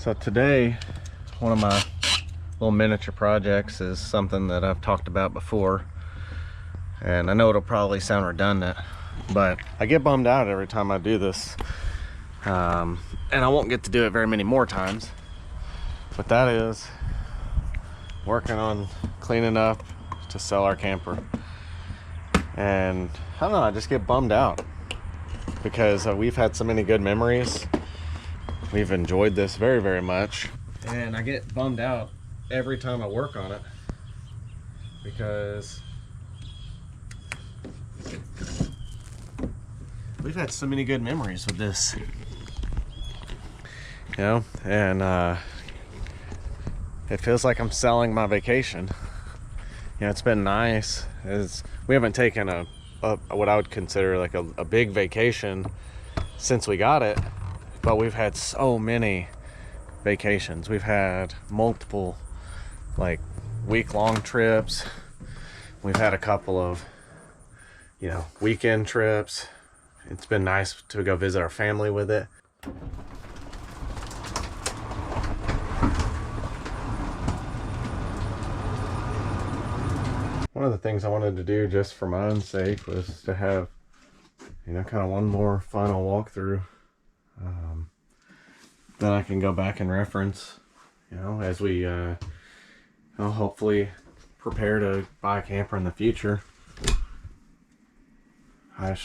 So today, one of my little miniature projects is something that I've talked about before, and I know it'll probably sound redundant, but I get bummed out every time I do this, and I won't get to do it very many more times, but that is working on cleaning up to sell our camper. And I don't know, I just get bummed out because we've had so many good memories. We've enjoyed this very, very much. And I get bummed out every time I work on it because we've had so many good memories with this. You know, and it feels like I'm selling my vacation. You know, it's been nice. We haven't taken a what I would consider like a big vacation since we got it. But we've had so many vacations. We've had multiple like week-long trips. We've had a couple of, you know, weekend trips. It's been nice to go visit our family with it. One of the things I wanted to do just for my own sake was to have, you know, kind of one more final walkthrough that I can go back and reference, you know, as we hopefully prepare to buy a camper in the future. I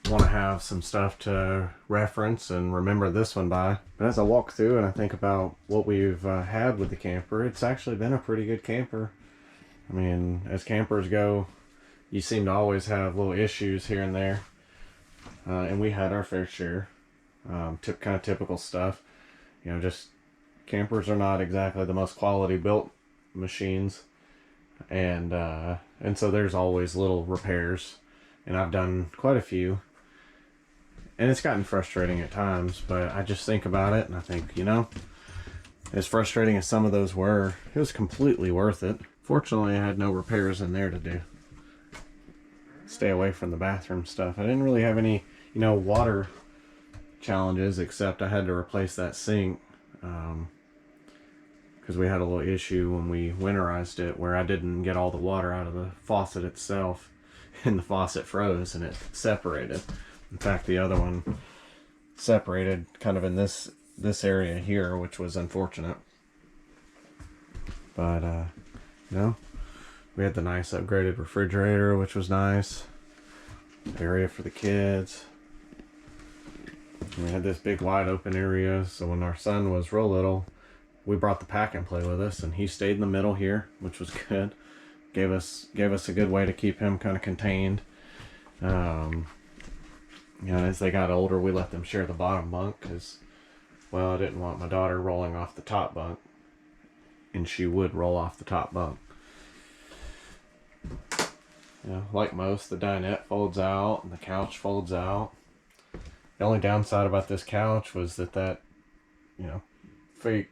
want to have some stuff to reference and remember this one by. But as I walk through and I think about what we've had with the camper, it's actually been a pretty good camper. I mean, as campers go, you seem to always have little issues here and there, and we had our fair share. Kind of typical stuff. You know, just campers are not exactly the most quality built machines, and so there's always little repairs, and I've done quite a few, and it's gotten frustrating at times, but I just think about it and I think, you know, as frustrating as some of those were, it was completely worth it. Fortunately, I had no repairs in there to do. Stay away from the bathroom stuff. I didn't really have any, you know, water challenges, except I had to replace that sink because we had a little issue when we winterized it where I didn't get all the water out of the faucet itself, and the faucet froze and it separated. In fact, the other one separated kind of in this area here, which was unfortunate. But you know, we had the nice upgraded refrigerator, which was nice. Area for the kids. We had this big wide open area, so when our son was real little, we brought the pack and play with us, and he stayed in the middle here, which was good. Gave us a good way to keep him kind of contained. You know, as they got older, we let them share the bottom bunk because, well, I didn't want my daughter rolling off the top bunk, and she would roll off the top bunk. You know, like most, the dinette folds out and the couch folds out. The only downside about this couch was that, you know, fake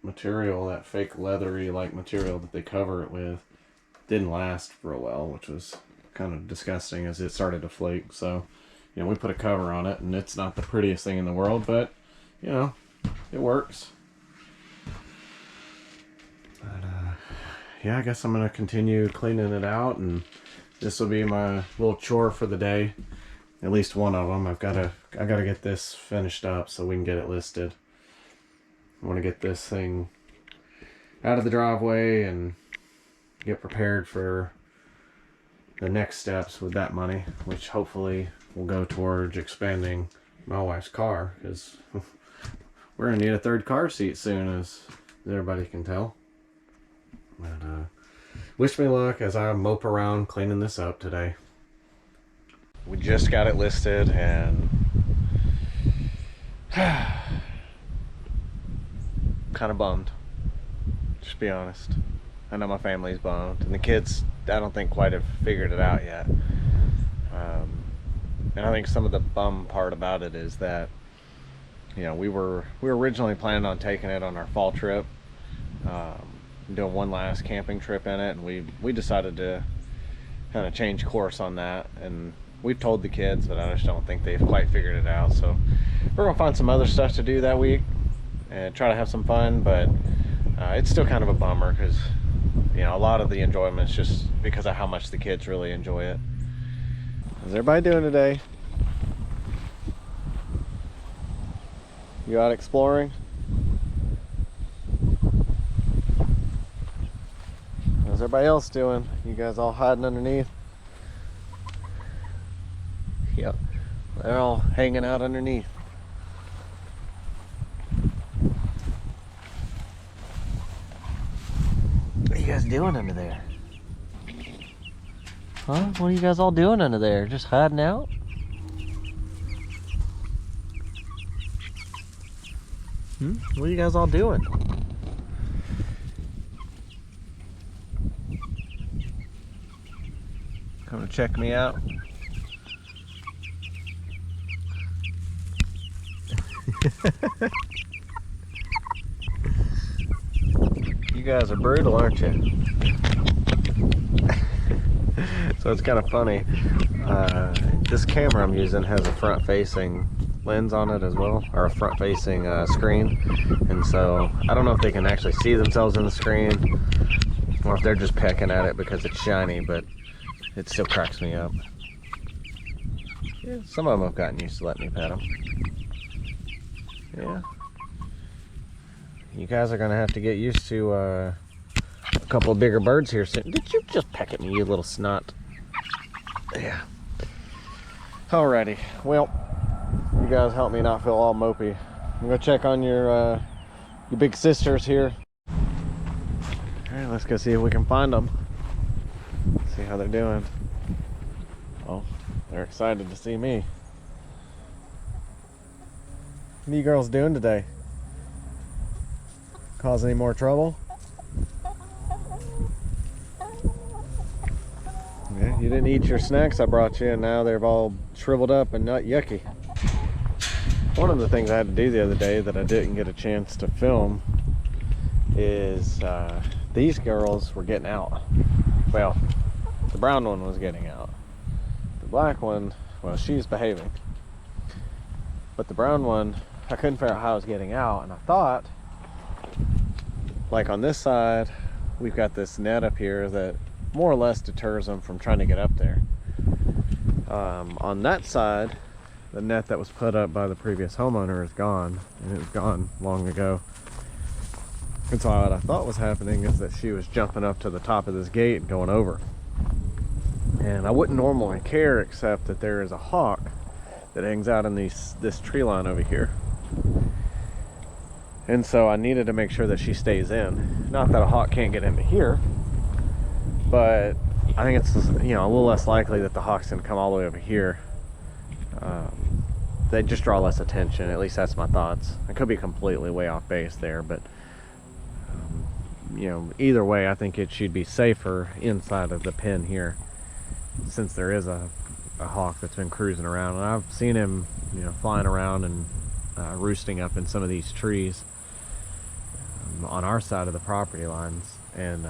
material, that fake leathery like material that they cover it with, didn't last for a while, which was kind of disgusting as it started to flake. So, you know, we put a cover on it, and it's not the prettiest thing in the world, but, you know, it works. But, yeah, I guess I'm going to continue cleaning it out, and this will be my little chore for the day. At least one of them. I gotta get this finished up so we can get it listed. I want to get this thing out of the driveway and get prepared for the next steps with that money, which hopefully will go towards expanding my wife's car, because we're gonna need a third car seat soon, as everybody can tell. But wish me luck as I mope around cleaning this up today. We just got it listed, and kind of bummed, just be honest. I know my family's bummed, and the kids, I don't think, quite have figured it out yet. And I think some of the bum part about it is that, you know, we were originally planning on taking it on our fall trip, doing one last camping trip in it, and we decided to kind of change course on that, and we've told the kids, but I just don't think they've quite figured it out. So we're gonna find some other stuff to do that week, and try to have some fun, but it's still kind of a bummer because, you know, a lot of the enjoyment is just because of how much the kids really enjoy it. How's everybody doing today? You out exploring? How's everybody else doing? You guys all hiding underneath? Yep, they're all hanging out underneath. What are you guys doing under there? Huh? What are you guys all doing under there? Just hiding out? What are you guys all doing? Come to check me out? You guys are brutal, aren't you? So it's kind of funny. This camera I'm using has a front-facing lens on it as well, or a front-facing screen, and so I don't know if they can actually see themselves in the screen or if they're just pecking at it because it's shiny, but it still cracks me up. Yeah, some of them have gotten used to letting me pet them. Yeah. You guys are gonna have to get used to a couple of bigger birds here soon. Did you just peck at me, you little snot? Yeah. Alrighty. Well, you guys help me not feel all mopey. I'm gonna check on your big sisters here. Alright, let's go see if we can find them. See how they're doing. Oh, they're excited to see me. What are you girls doing today? Cause any more trouble? Yeah, you didn't eat your snacks I brought you, and now they're all shriveled up and not yucky. One of the things I had to do the other day that I didn't get a chance to film is these girls were getting out. Well, the brown one was getting out. The black one, well, she's behaving. But the brown one, I couldn't figure out how it was getting out, and I thought, like on this side, we've got this net up here that more or less deters them from trying to get up there. On that side, the net that was put up by the previous homeowner is gone, and it was gone long ago. And so what I thought was happening is that she was jumping up to the top of this gate and going over. And I wouldn't normally care, except that there is a hawk that hangs out in this tree line over here. And so I needed to make sure that she stays in. Not that a hawk can't get into here, but I think it's, you know, a little less likely that the hawk's gonna come all the way over here. They just draw less attention. At least that's my thoughts. I could be completely way off base there, but you know, either way, I think she'd be safer inside of the pen here, since there is a hawk that's been cruising around, and I've seen him, you know, flying around and roosting up in some of these trees on our side of the property lines. And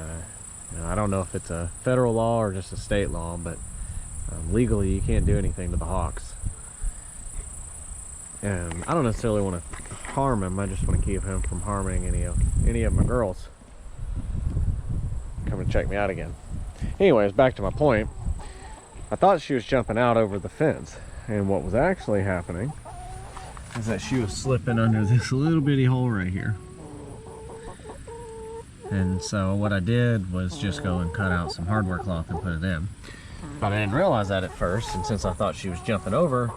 you know, I don't know if it's a federal law or just a state law, but legally you can't do anything to the hawks. And I don't necessarily want to harm him. I just want to keep him from harming any of my girls. Come and check me out again. Anyways, back to my point. I thought she was jumping out over the fence, and what was actually happening is that she was slipping under this little bitty hole right here. And so what I did was just go and cut out some hardware cloth and put it in. But I didn't realize that at first, and since I thought she was jumping over,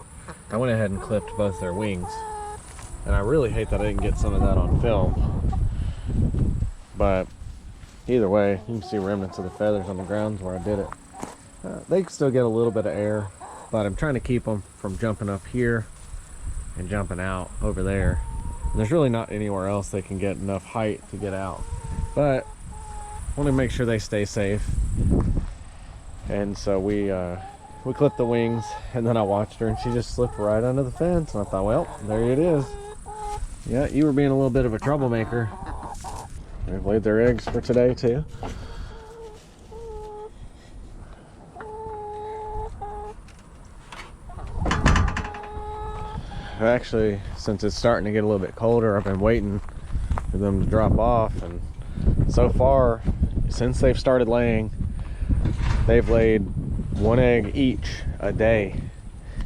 I went ahead and clipped both their wings. And I really hate that I didn't get some of that on film. But either way, you can see remnants of the feathers on the grounds where I did it. They can still get a little bit of air, but I'm trying to keep them from jumping up here and jumping out over there. And there's really not anywhere else they can get enough height to get out. But I want to make sure they stay safe. And so we clipped the wings, and then I watched her, and she just slipped right under the fence. And I thought, well, there it is. Yeah, you were being a little bit of a troublemaker. They've laid their eggs for today too. Actually, since it's starting to get a little bit colder, I've been waiting for them to drop off. And so far, since they've started laying, they've laid 1 egg each a day,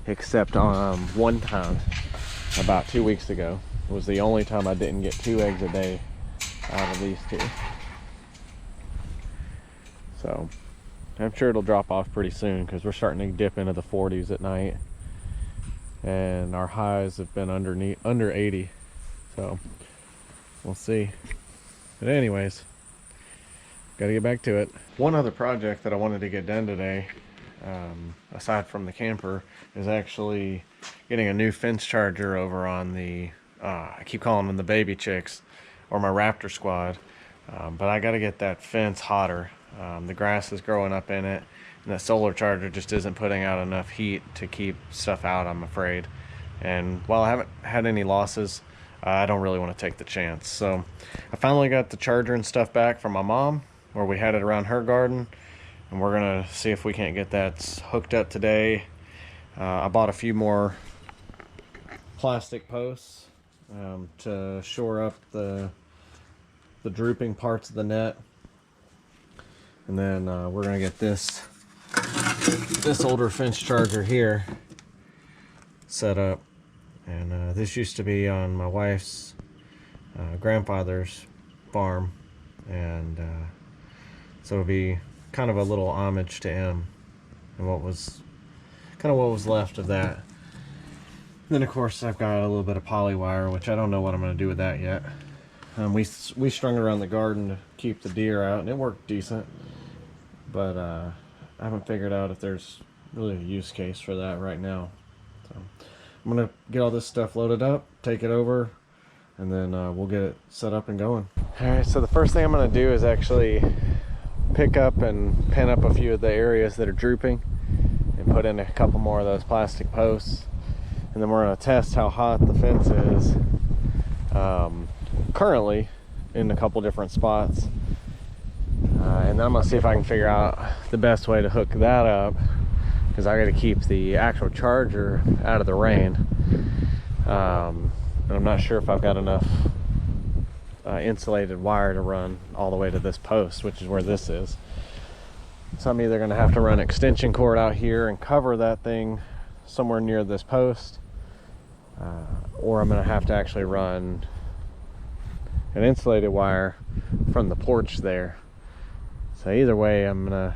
except one time about 2 weeks ago. It was the only time I didn't get 2 eggs a day out of these two. So I'm sure it'll drop off pretty soon, because we're starting to dip into the 40s at night, and our highs have been under 80. So we'll see. But anyways, gotta get back to it. One other project that I wanted to get done today, aside from the camper, is actually getting a new fence charger over on the I keep calling them the baby chicks, or my raptor squad, but I got to get that fence hotter. The grass is growing up in it, and that solar charger just isn't putting out enough heat to keep stuff out, I'm afraid. And while I haven't had any losses, I don't really want to take the chance. So I finally got the charger and stuff back from my mom, where we had it around her garden, and we're gonna see if we can't get that hooked up today. I bought a few more plastic posts to shore up the drooping parts of the net, and then we're gonna get this older fence charger here set up. And this used to be on my wife's grandfather's farm, and so it'll be kind of a little homage to him and what was left of that. Then of course I've got a little bit of poly wire, which I don't know what I'm going to do with that yet. We strung it around the garden to keep the deer out, and it worked decent, but I haven't figured out if there's really a use case for that right now. So I'm gonna get all this stuff loaded up, take it over, and then we'll get it set up and going. Alright, so the first thing I'm gonna do is actually pick up and pin up a few of the areas that are drooping and put in a couple more of those plastic posts. And then we're gonna test how hot the fence is currently in a couple different spots. And then I'm gonna see if I can figure out the best way to hook that up, because I got to keep the actual charger out of the rain, and I'm not sure if I've got enough insulated wire to run all the way to this post, which is where this is. So I'm either going to have to run extension cord out here and cover that thing somewhere near this post, or I'm going to have to actually run an insulated wire from the porch there. So either way, I'm going to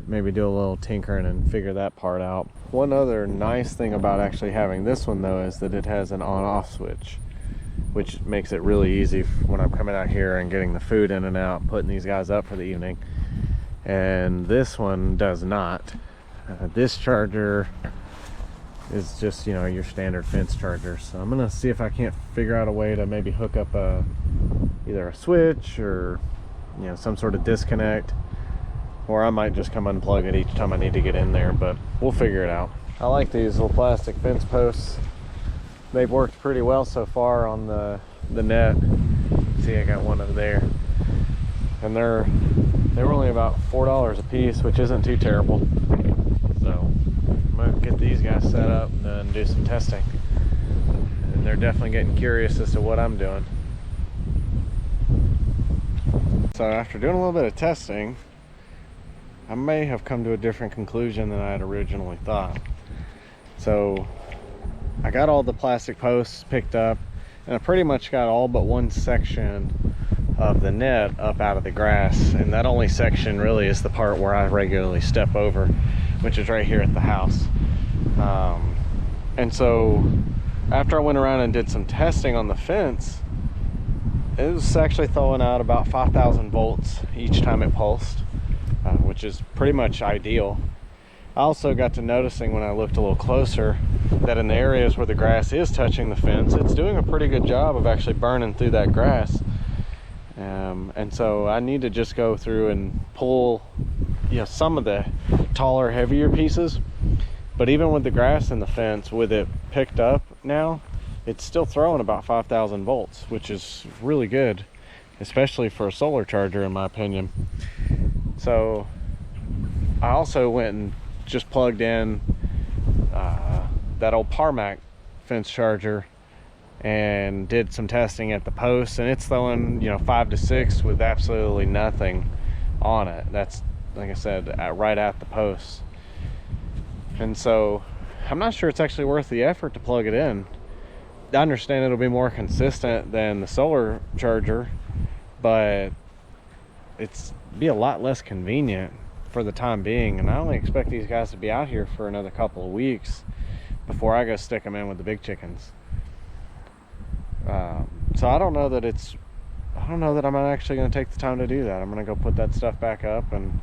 maybe do a little tinkering and figure that part out. One other nice thing about actually having this one though is that it has an on-off switch, which makes it really easy when I'm coming out here and getting the food in and out, putting these guys up for the evening. And this one does not. This charger is just, you know, your standard fence charger. So I'm gonna see if I can't figure out a way to maybe hook up either a switch or, you know, some sort of disconnect. Or I might just come unplug it each time I need to get in there, but we'll figure it out. I like these little plastic fence posts. They've worked pretty well so far on the net. See, I got one over there. And they were only about $4 a piece, which isn't too terrible. So I'm gonna get these guys set up and then do some testing. And they're definitely getting curious as to what I'm doing. So after doing a little bit of testing, I may have come to a different conclusion than I had originally thought. So I got all the plastic posts picked up, and I pretty much got all but one section of the net up out of the grass, and that only section really is the part where I regularly step over, which is right here at the house. And so after I went around and did some testing on the fence, it was actually throwing out about 5,000 volts each time it pulsed, which is pretty much ideal. I also got to noticing when I looked a little closer that in the areas where the grass is touching the fence, it's doing a pretty good job of actually burning through that grass. And so I need to just go through and pull, you know, some of the taller, heavier pieces. But even with the grass in the fence, with it picked up now, it's still throwing about 5,000 volts, which is really good, especially for a solar charger in my opinion. So I also went and just plugged in that old Parmac fence charger and did some testing at the post, and it's throwing, you know, 5 to 6 with absolutely nothing on it. That's, like I said, right at the post. And so I'm not sure it's actually worth the effort to plug it in. I understand it'll be more consistent than the solar charger, but it's be a lot less convenient for the time being. And I only expect these guys to be out here for another couple of weeks before I go stick them in with the big chickens. So I don't know that I'm actually going to take the time to do that. I'm going to go put that stuff back up and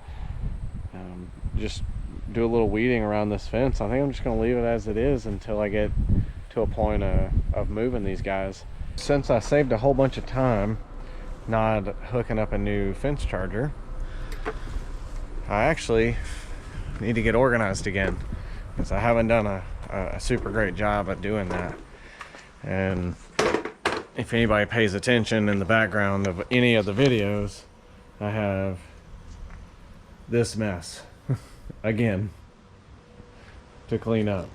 just do a little weeding around this fence. I think I'm just going to leave it as it is until I get to a point of moving these guys. Since I saved a whole bunch of time not hooking up a new fence charger, I actually need to get organized again, because I haven't done a super great job at doing that. And if anybody pays attention in the background of any of the videos, I have this mess again to clean up.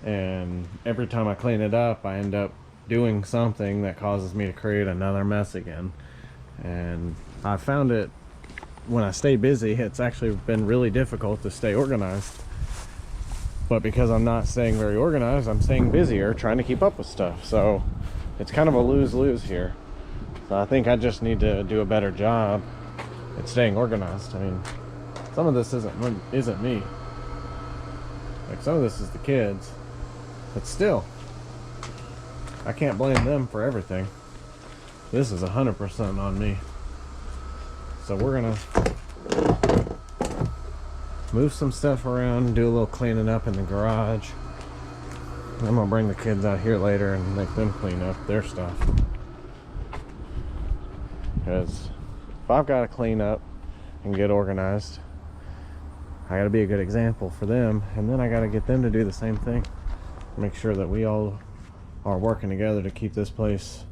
And every time I clean it up, I end up doing something that causes me to create another mess again. And I found it, when I stay busy, it's actually been really difficult to stay organized. But because I'm not staying very organized, I'm staying busier trying to keep up with stuff. So it's kind of a lose-lose here. So I think I just need to do a better job at staying organized. I mean, some of this isn't me. Like, some of this is the kids. But still, I can't blame them for everything. This is 100% on me. So we're gonna move some stuff around, do a little cleaning up in the garage. I'm gonna bring the kids out here later and make them clean up their stuff. Because if I've got to clean up and get organized, I got to be a good example for them, and then I got to get them to do the same thing. Make sure that we all are working together to keep this place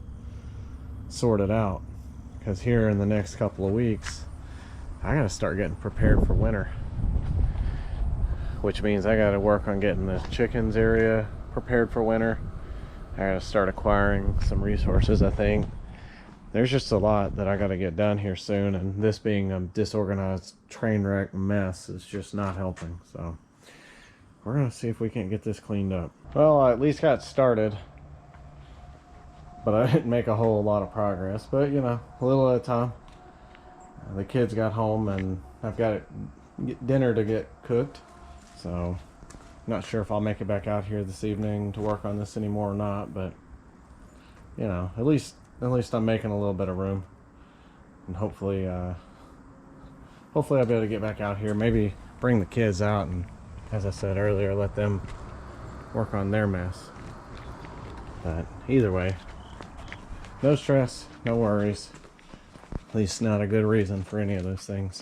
sorted out. Because here in the next couple of weeks, I got to start getting prepared for winter, which means I got to work on getting the chickens area prepared for winter. I got to start acquiring some resources. I think there's just a lot that I got to get done here soon, and this being a disorganized train wreck mess is just not helping. So we're gonna see if we can't get this cleaned up. Well, I at least got started, but I didn't make a whole lot of progress. But you know, a little at a time. The kids got home and I've got dinner to get cooked, so not sure if I'll make it back out here this evening to work on this anymore or not. But you know, at least I'm making a little bit of room, and hopefully I'll be able to get back out here. Maybe bring the kids out and, as I said earlier, let them work on their mess. But either way, no stress, no worries. At least not a good reason for any of those things.